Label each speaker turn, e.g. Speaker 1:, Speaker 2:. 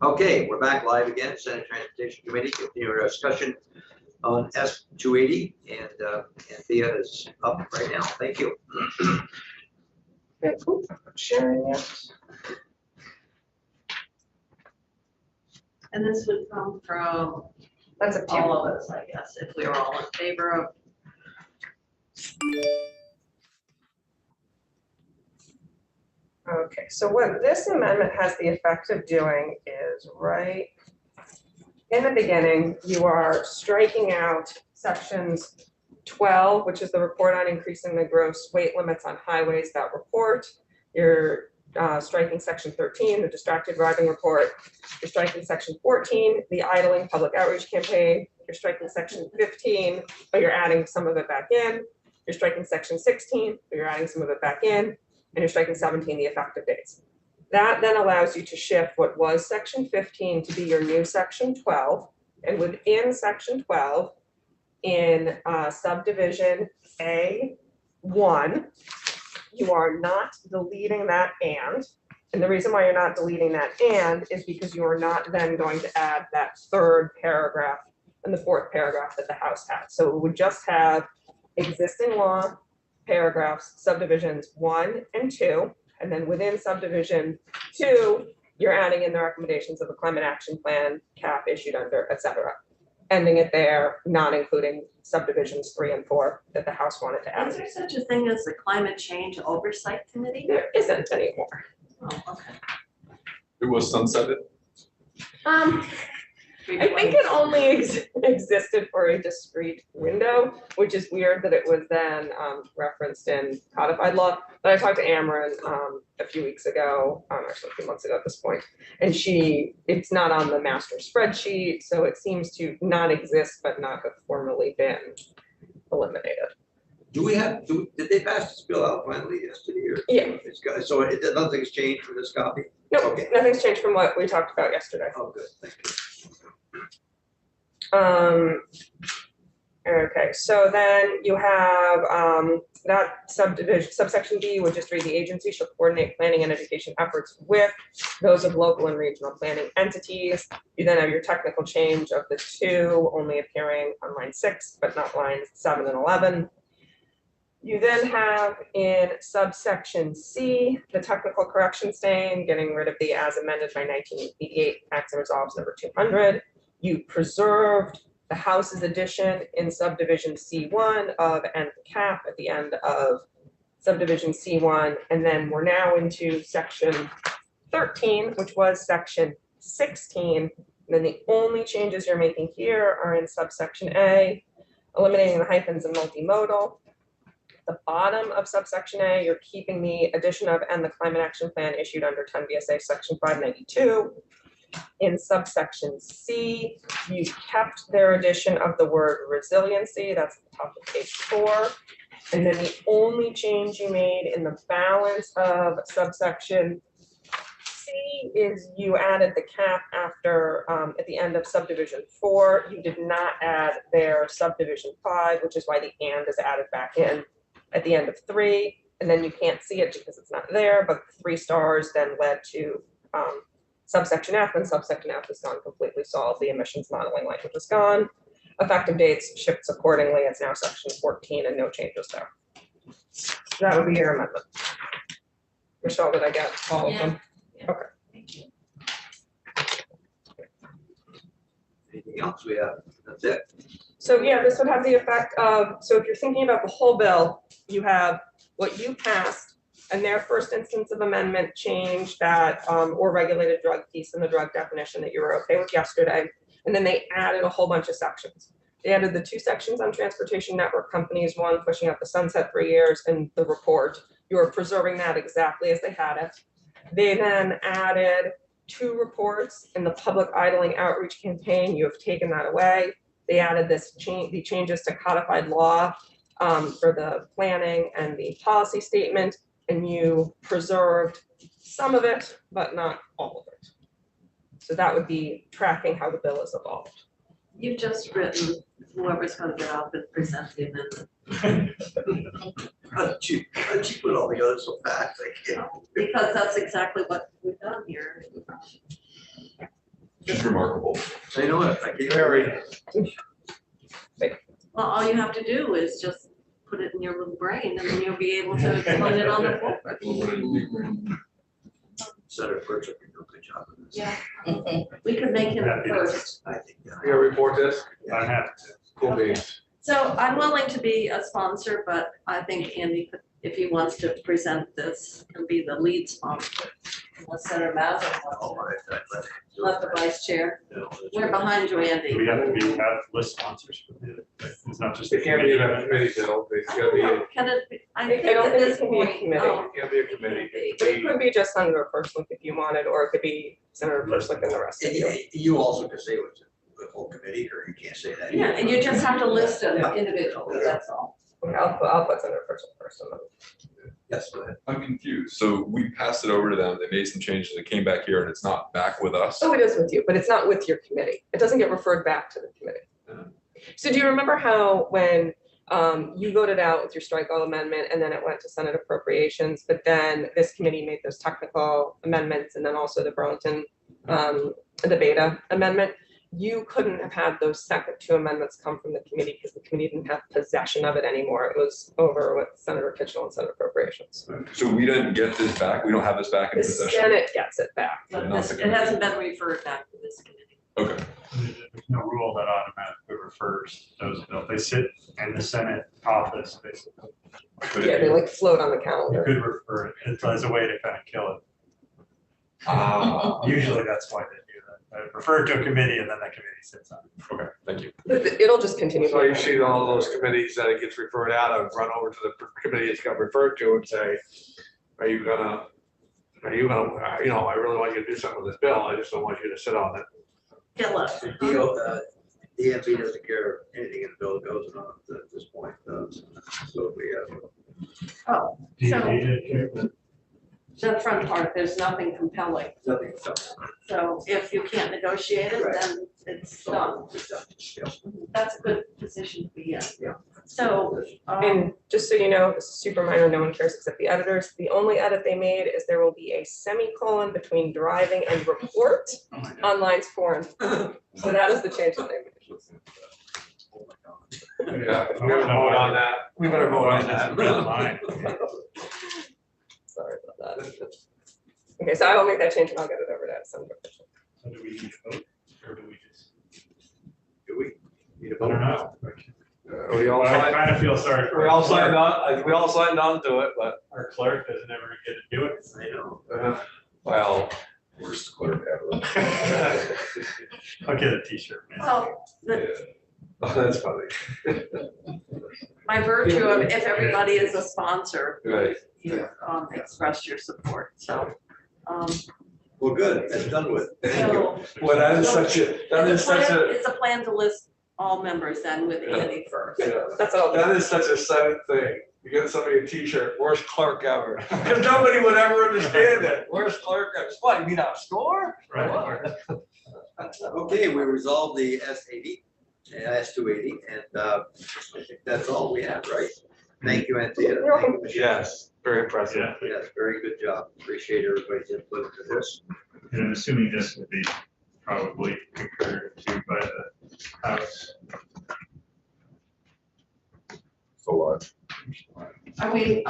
Speaker 1: Okay, we're back live again, Senate Transportation Committee, continue our discussion on S-280, and Thea is up right now. Thank you.
Speaker 2: Sharing it.
Speaker 3: And this would come from
Speaker 2: That's up to you.
Speaker 3: all of us, I guess, if we were all in favor of.
Speaker 2: Okay, so what this amendment has the effect of doing is right in the beginning, you are striking out sections 12, which is the report on increasing the gross weight limits on highways, that report. You're striking section 13, the distracted driving report. You're striking section 14, the idling public outreach campaign. You're striking section 15, but you're adding some of it back in. You're striking section 16, but you're adding some of it back in. And you're striking 17, the effective dates. That then allows you to shift what was section 15 to be your new section 12. And within section 12, in subdivision A1, you are not deleting that and. And the reason why you're not deleting that and is because you are not then going to add that third paragraph and the fourth paragraph that the House had. So it would just have existing law paragraphs, subdivisions 1 and 2, and then within subdivision 2, you're adding in the recommendations of the climate action plan, cap issued under, etc. Ending it there, not including subdivisions 3 and 4 that the House wanted to add.
Speaker 3: Is there such a thing as the Climate Change Oversight Committee?
Speaker 2: There isn't anymore.
Speaker 3: Oh, okay.
Speaker 4: It was sunsetted.
Speaker 2: I think it only existed for a discrete window, which is weird that it was then referenced in codified law. But I talked to Ameren a few weeks ago, actually a few months ago at this point, and it's not on the master spreadsheet, so it seems to not exist but not have formally been eliminated.
Speaker 1: Did they pass this bill out finally yesterday? Or?
Speaker 2: Yeah.
Speaker 1: So nothing's changed for this copy?
Speaker 2: Nope,
Speaker 1: okay.
Speaker 2: Nothing's changed from what we talked about yesterday.
Speaker 1: Oh, good, thank you.
Speaker 2: Okay, so then you have that subsection B would just read the agency shall coordinate planning and education efforts with those of local and regional planning entities. You then have your technical change of the 2 only appearing on line 6, but not lines 7 and 11. You then have in subsection C, the technical correction staying, getting rid of the as amended by 1988 Acts and Resolves number 200. You preserved the House's addition in subdivision C1 of and cap at the end of subdivision C1. And then we're now into section 13, which was section 16. And then the only changes you're making here are in subsection A, eliminating the hyphens and multimodal. The bottom of subsection A, you're keeping the addition of and the climate action plan issued under 10 VSA section 592. In subsection C, you kept their addition of the word resiliency, that's at the top of page 4. And then the only change you made in the balance of subsection C is you added the cap after, at the end of subdivision 4. You did not add their subdivision 5, which is why the and is added back in at the end of 3. And then you can't see it because it's not there, but 3 stars then led to subsection F, and subsection F is gone completely solved. The emissions modeling language is gone. Effective dates shifts accordingly. It's now section 14 and no changes there. That would be your amendment. Michelle, did I get all of them?
Speaker 3: Yeah.
Speaker 2: Okay.
Speaker 3: Thank you.
Speaker 1: Anything else we have? That's it.
Speaker 2: So yeah, this would have the effect of, so if you're thinking about the whole bill, you have what you passed and their first instance of amendment change that or regulated drug piece in the drug definition that you were okay with yesterday. And then they added a whole bunch of sections. They added the 2 sections on transportation network companies, 1 pushing out the sunset for years, and the report. You were preserving that exactly as they had it. They then added 2 reports in the public idling outreach campaign. You have taken that away. They added this the changes to codified law for the planning and the policy statement, and you preserved some of it, but not all of it. So that would be tracking how the bill has evolved.
Speaker 3: You've just written whoever's going to get up and present the amendment.
Speaker 1: How did you put all the others so fast?
Speaker 3: Because that's exactly what we've done here.
Speaker 4: Just remarkable.
Speaker 1: So you know what? I can't.
Speaker 5: Very.
Speaker 3: Well, all you have to do is just put it in your little brain and then you'll be able to explain it on the floor.
Speaker 1: Senator Burchett, you do a good job of this.
Speaker 3: Yeah. We could make him
Speaker 5: Happy to.
Speaker 3: first.
Speaker 1: I think, yeah.
Speaker 5: You gonna report this?
Speaker 6: I'm happy to.
Speaker 5: Cool
Speaker 3: Okay.
Speaker 5: beans.
Speaker 3: So I'm willing to be a sponsor, but I think Andy could, if he wants to present this and be the lead sponsor. Unless Senator Mazza
Speaker 1: Oh,
Speaker 3: wants
Speaker 1: I
Speaker 3: to, let the vice chair.
Speaker 1: you know,
Speaker 3: We're behind you,
Speaker 6: Do
Speaker 3: Andy.
Speaker 6: we have to have list sponsors for the, it's not just.
Speaker 5: It can't be a committee, Bill. It's
Speaker 3: I
Speaker 5: gotta
Speaker 3: don't
Speaker 5: be,
Speaker 3: know, can it be, I
Speaker 2: I
Speaker 3: think
Speaker 2: don't
Speaker 3: at
Speaker 2: think it
Speaker 3: this
Speaker 2: can be a
Speaker 3: point,
Speaker 2: committee.
Speaker 3: oh,
Speaker 5: it can't be a
Speaker 3: it
Speaker 5: committee.
Speaker 3: can't
Speaker 2: But it could be just Senator Persnick if you wanted, or it could be Senator Persnick and the rest of you.
Speaker 1: You also could say it was the whole committee, or you can't say that.
Speaker 3: Yeah, and you just have to list an individual, that's all.
Speaker 2: Okay, I'll put Senator Persnick first. And then-
Speaker 1: Yes, go ahead.
Speaker 4: I'm confused. So we passed it over to them, they made some changes, it came back here and it's not back with us?
Speaker 2: Oh, it is with you, but it's not with your committee. It doesn't get referred back to the committee. So do you remember how when you voted out with your strike all amendment and then it went to Senate Appropriations, but then this committee made those technical amendments and then also the Burlington, the Beta amendment? You couldn't have had those second two amendments come from the committee because the committee didn't have possession of it anymore. It was over with Senator Kitchell and Senate Appropriations.
Speaker 4: So we didn't get this back, we don't have this back in
Speaker 2: The
Speaker 4: possession?
Speaker 2: Senate gets it back.
Speaker 3: But
Speaker 4: Not
Speaker 3: this,
Speaker 4: the
Speaker 3: it hasn't been referred back to this committee.
Speaker 4: Okay,
Speaker 6: There's no rule that automatically refers those bills. They sit in the Senate office, basically. But
Speaker 2: Yeah, they
Speaker 6: you
Speaker 2: like float on the
Speaker 6: you
Speaker 2: calendar.
Speaker 6: could refer it as a way to kind of kill it.
Speaker 5: Ah.
Speaker 6: Usually that's why they do that. Refer it to a committee and then that committee sits on it.
Speaker 4: okay, thank you.
Speaker 2: But it'll just continue.
Speaker 5: So you've seen all those committees that it gets referred out of, run over to the committee it's got referred to and say, are you gonna, you know, I really want you to do something with this bill, I just don't want you to sit on it.
Speaker 3: Kill it.
Speaker 1: DMV doesn't care if anything in the bill goes on at this point. So we
Speaker 3: Oh,
Speaker 6: Do you
Speaker 3: So-
Speaker 6: need it?
Speaker 3: the front part, there's nothing compelling.
Speaker 1: nothing.
Speaker 3: So if you can't negotiate it, then it's done. That's a good position to be in.
Speaker 1: Yeah.
Speaker 3: So,
Speaker 2: And just so you know, this is super minor, no one cares except the editors. The only edit they made is there will be a semicolon between driving and report
Speaker 6: Oh my God.
Speaker 2: on lines 4 and 5. So that is the change that they made.
Speaker 5: Yeah, we better vote on that, we better vote on that.
Speaker 6: Fine.
Speaker 2: Sorry about that. Okay, so I will make that change and I'll get it over to Senator Kitchell.
Speaker 6: So do we need to vote or do we just?
Speaker 1: Do we need a
Speaker 6: I
Speaker 1: vote?
Speaker 6: don't know.
Speaker 5: We all
Speaker 6: I
Speaker 5: signed,
Speaker 6: kind of feel sorry for.
Speaker 5: we all signed
Speaker 6: our
Speaker 5: on, we all signed on to it, but,
Speaker 6: Our clerk doesn't ever get to do it.
Speaker 1: I know.
Speaker 5: well.
Speaker 4: Worst clerk ever.
Speaker 6: I'll get a t-shirt, man.
Speaker 3: well,
Speaker 5: Yeah. Oh, that's funny.
Speaker 3: by virtue of if everybody is a sponsor,
Speaker 5: Right.
Speaker 3: you express your support, so.
Speaker 1: Well, good, that's done with. Thank you.
Speaker 3: So
Speaker 5: Well, that is such a, that is such a,
Speaker 3: it's a plan to list all members then with Andy first.
Speaker 5: yeah,
Speaker 2: That's all.
Speaker 5: that is such a Senate thing. You get somebody a t-shirt, worst clerk ever, because nobody would ever understand it, worst clerk ever. What, you mean our score?
Speaker 6: Right.
Speaker 1: Okay, we resolved the S80, S280, and I think that's all we have, right? Thank you, Anthea.
Speaker 2: You're welcome.
Speaker 1: Thank you, Michelle.
Speaker 5: Yes, very impressive.
Speaker 6: Yeah,
Speaker 1: Yes, very good job. Appreciate everybody's input into this.
Speaker 6: and I'm assuming this will be probably concurred to by the House.
Speaker 4: So what?
Speaker 3: Are we,